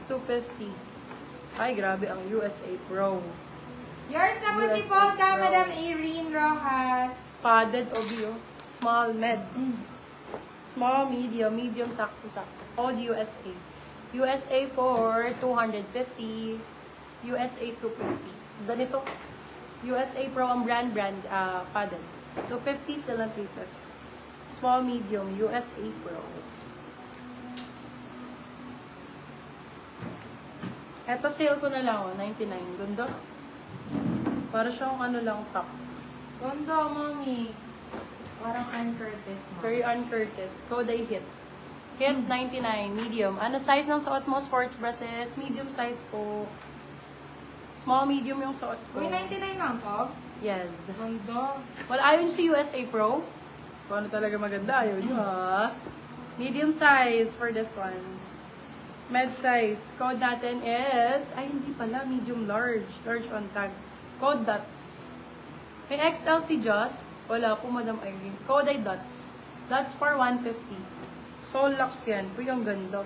$250. Ay, grabe ang USA Pro. Yours na po si USA Polka, Pro. Madam Irene Rojas. Padded OBO. Small, med. Small, medium, medium, sakto-sakto. Code USA. USA for 250. USA 250. Ganito. USA Pro ang brand, padded. 250 silang 350. Small, medium, USA Pro. Eto sale ko na lang, oh, 99. Ganda. Para siyang ano lang, top. Ganda, mami. Parang Ann Curtis, mami. Very Ann Curtis. Code ay hit. Hit 99, medium. Ano size ng suot mo? Sports braces. Medium size po. Small, medium yung suot ko. Uy, 99 lang to? Yes. Ganda. Well, ayaw nyo si USA Pro. Kung ano talaga maganda, ayaw nyo ha. Medium size for this one. Med size. Code natin is, ay hindi pala, medium large. Large on tag. Code dots. May XL si Just. Wala po, Madam Irene. Code ay dots. Dots for 150. Soul locks yan. Uy, ang ganda.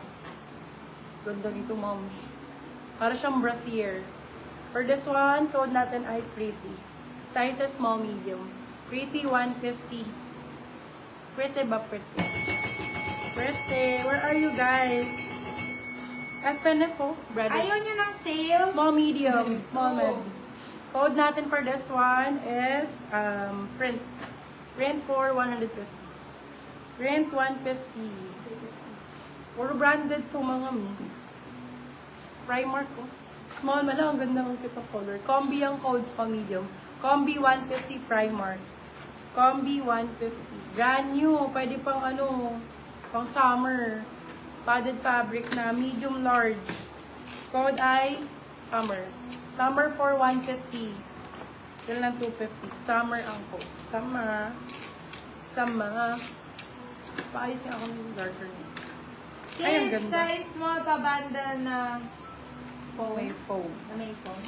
Ganda dito, moms. Para siyang brassiere. For this one, code natin ay pretty. Size is small, medium. Pretty 150. Pretty ba pretty? Pretty. Where are you guys? FNFO, brother. Ayaw nyo ng sale? Small, medium, small, Oh. med. Code natin for this one is print. Print for 150. Print 150. Puro branded to mga mi. Primark ko. Small man lang, ang ganda ng kita color. Combi ang codes pa medium. Combi 150 Primark. Combi 150. Brand new. Pwede pang ano, pang summer. Padded fabric na medium large. Code ay summer. Summer for 150. Sila ng 250. Summer ang code. Summer. Summer. Paayos nga ako ng darker niya. Ay, ang Sis, ganda. size small pa banda na May foam. na may phone.